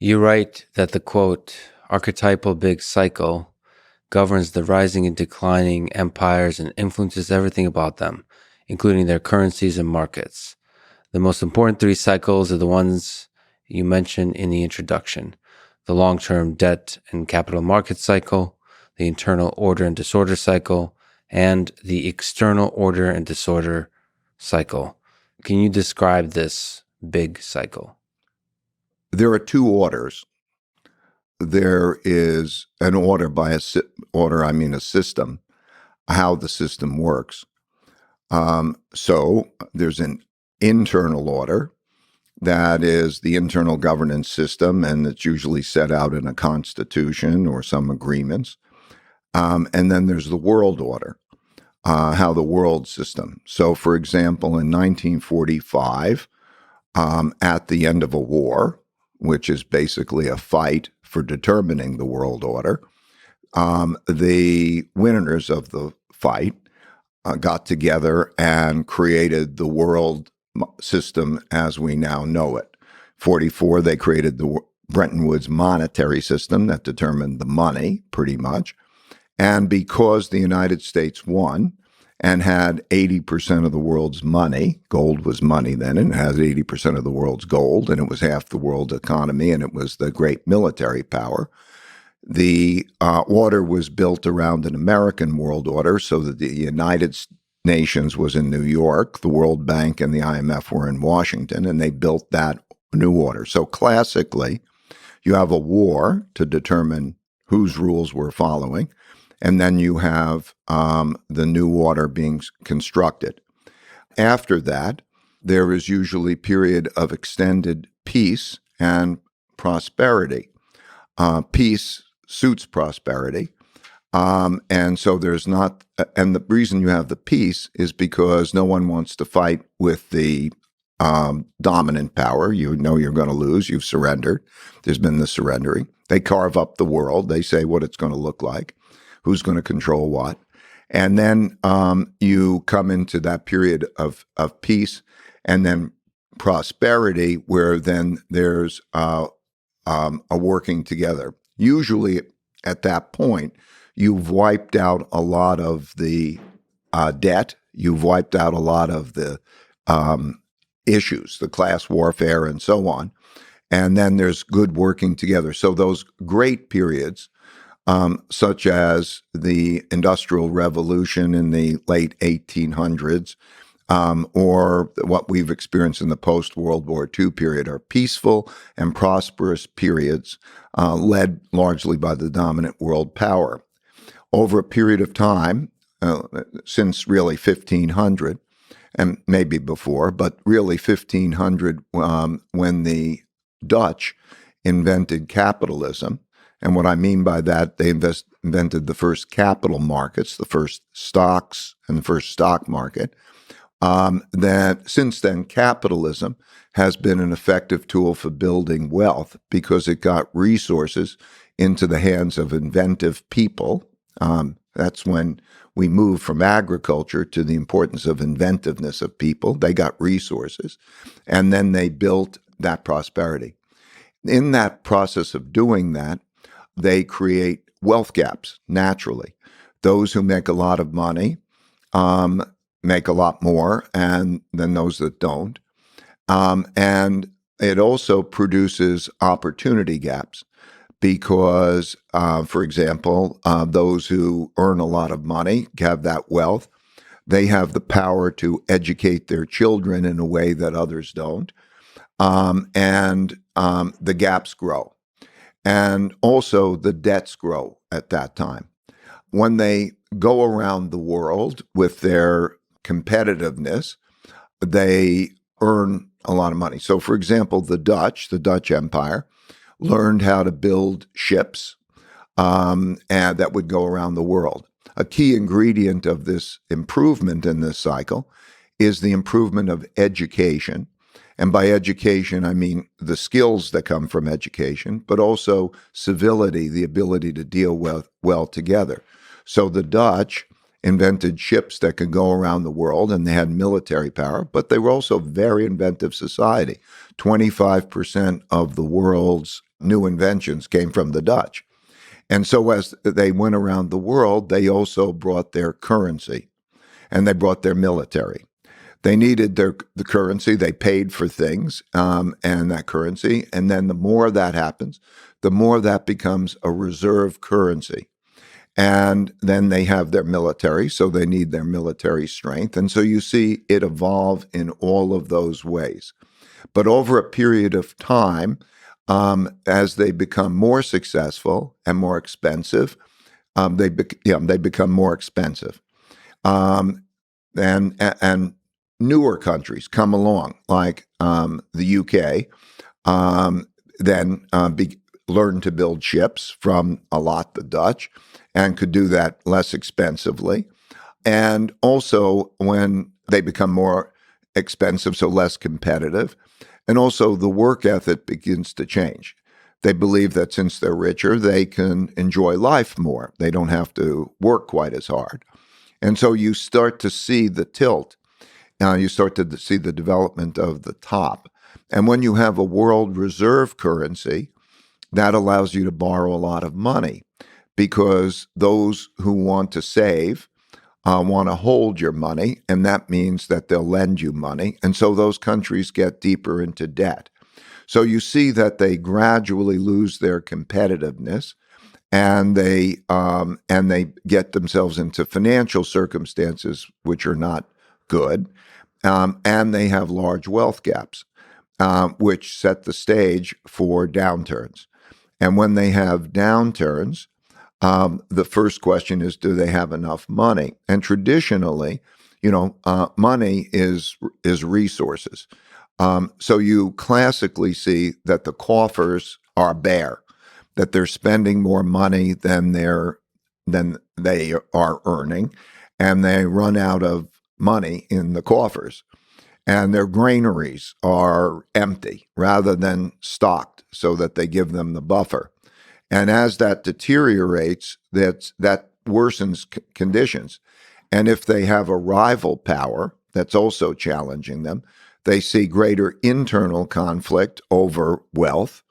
You write that the quote, archetypal big cycle governs the rising and declining empires and influences everything about them, including their currencies and markets. The most important three cycles are the ones you mentioned in the introduction: the long term debt and capital market cycle, the internal order and disorder cycle, and the external order and disorder cycle. Can you describe this big cycle? There are two orders. There is an order by a system, how the system works. So there's an internal order that is the internal governance system, and it's usually set out in a constitution or some agreements. And then there's the world order, how the world system. So, for example, in 1945, at the end of a war, which is basically a fight for determining the world order, the winners of the fight got together and created the world system as we now know it. 44, they created the Bretton Woods monetary system that determined the money, pretty much. And because the United States won and had 80% of the world's money, gold was money then, and it has 80% of the world's gold, and it was half the world's economy, and it was the great military power. The order was built around an American world order, so that the United Nations was in New York, the World Bank and the IMF were in Washington, and they built that new order. So classically, you have a war to determine whose rules we're following, and then you have the new order being constructed. After that, there is usually a period of extended peace and prosperity. Peace suits prosperity. And so there's not, and the reason you have the peace is because no one wants to fight with the dominant power. You know you're going to lose. You've surrendered. There's been the surrendering. They carve up the world. They say what it's going to look like, who's going to control what. And then you come into that period of peace and then prosperity, where then there's a working together. Usually at that point, you've wiped out a lot of the debt. You've wiped out a lot of the issues, the class warfare and so on. And then there's good working together. So those great periods, such as the Industrial Revolution in the late 1800s, or what we've experienced in the post-World War II period, are peaceful and prosperous periods led largely by the dominant world power. Over a period of time, since really 1500, and maybe before, but really 1500, when the Dutch invented capitalism. And what I mean by that, they invented the first capital markets, the first stocks and the first stock market. That since then, capitalism has been an effective tool for building wealth because it got resources into the hands of inventive people. That's when we moved from agriculture to the importance of inventiveness of people. They got resources, and then they built that prosperity. In that process of doing that, they create wealth gaps naturally. Those who make a lot of money make a lot more than those that don't. And it also produces opportunity gaps because, for example, those who earn a lot of money, have that wealth, they have the power to educate their children in a way that others don't. And the gaps grow. And also the debts grow at that time. When they go around the world with their competitiveness, they earn a lot of money. So, for example, the Dutch Empire, learned how to build ships and that would go around the world. A key ingredient of this improvement in this cycle is the improvement of education. And by education, I mean the skills that come from education, but also civility, the ability to deal well together. So the Dutch invented ships that could go around the world, and they had military power, but they were also a very inventive society. 25% of the world's new inventions came from the Dutch. And so as they went around the world, they also brought their currency and they brought their military. They needed the currency. They paid for things and that currency. And then the more that happens, the more that becomes a reserve currency. And then they have their military, so they need their military strength. And so you see it evolve in all of those ways. But over a period of time, as they become more successful and more expensive, they become more expensive. And newer countries come along, like the UK, then learned to build ships from a lot the Dutch, and could do that less expensively. And also, when they become more expensive, so less competitive, and also the work ethic begins to change. They believe that since they're richer, they can enjoy life more. They don't have to work quite as hard. And so you start to see the tilt. You start to see the development of the top. And when you have a world reserve currency, that allows you to borrow a lot of money, because those who want to save want to hold your money, and that means that they'll lend you money. And so those countries get deeper into debt. So you see that they gradually lose their competitiveness, and they get themselves into financial circumstances which are not good, and they have large wealth gaps, which set the stage for downturns. And when they have downturns, the first question is, do they have enough money? And traditionally, money is resources. So you classically see that the coffers are bare, that they're spending more money than they are earning, and they run out of money in the coffers. And their granaries are empty rather than stocked, so that they give them the buffer. And as that deteriorates, that worsens conditions. And if they have a rival power that's also challenging them, they see greater internal conflict over wealth.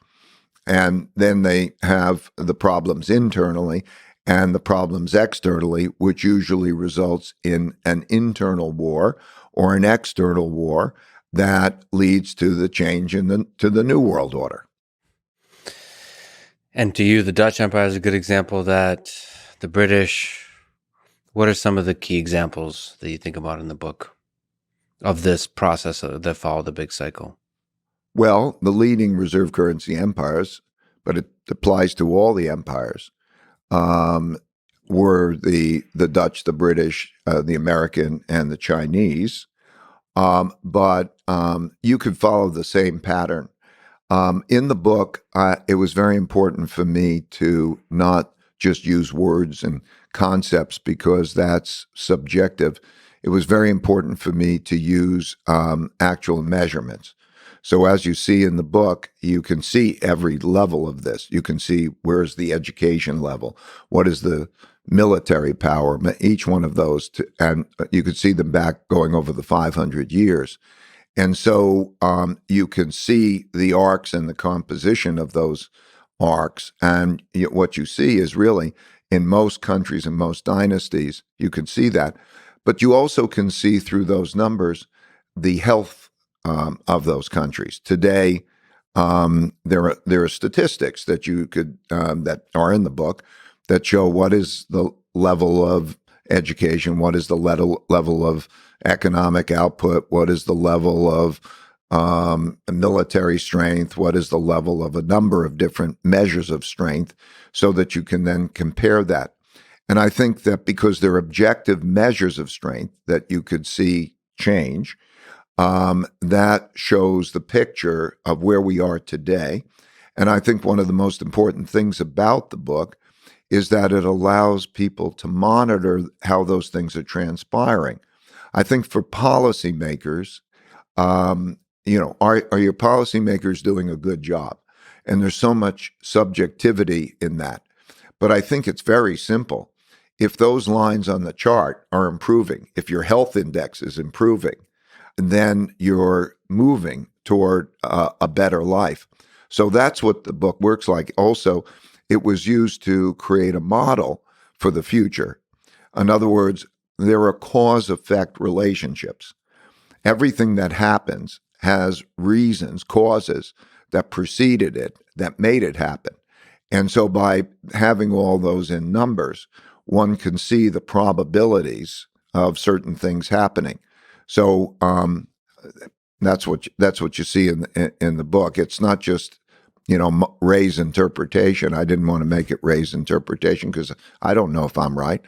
And then they have the problems internally and the problems externally, which usually results in an internal war or an external war that leads to the change to the New World Order. And to you, the Dutch Empire is a good example of that. The British, what are some of the key examples that you think about in the book of this process that followed the big cycle? Well, the leading reserve currency empires, but it applies to all the empires, were the Dutch, the British, the American, and the Chinese. But you could follow the same pattern. In the book, it was very important for me to not just use words and concepts, because that's subjective. It was very important for me to use actual measurements. So as you see in the book, you can see every level of this. You can see where's the education level, what is the military power, each one of those, and you could see them back going over the 500 years. And so you can see the arcs and the composition of those arcs. And what you see is really, in most countries and most dynasties, you can see that. But you also can see through those numbers the health of those countries. Today, there are statistics that you could that are in the book that show what is the level of education, what is the level of economic output, what is the level of military strength, what is the level of a number of different measures of strength, so that you can then compare that. And I think that because they're objective measures of strength that you could see change, that shows the picture of where we are today. And I think one of the most important things about the book is that it allows people to monitor how those things are transpiring. I think for policymakers, are your policymakers doing a good job? And there's so much subjectivity in that. But I think it's very simple. if those lines on the chart are improving, if your health index is improving, then you're moving toward a better life. So that's what the book works like. Also, it was used to create a model for the future. In other words, there are cause-effect relationships. Everything that happens has reasons, causes that preceded it, that made it happen. And so by having all those in numbers, one can see the probabilities of certain things happening. So that's what you see in the book. It's not just Ray's interpretation. I didn't want to make it Ray's interpretation because I don't know if I'm right.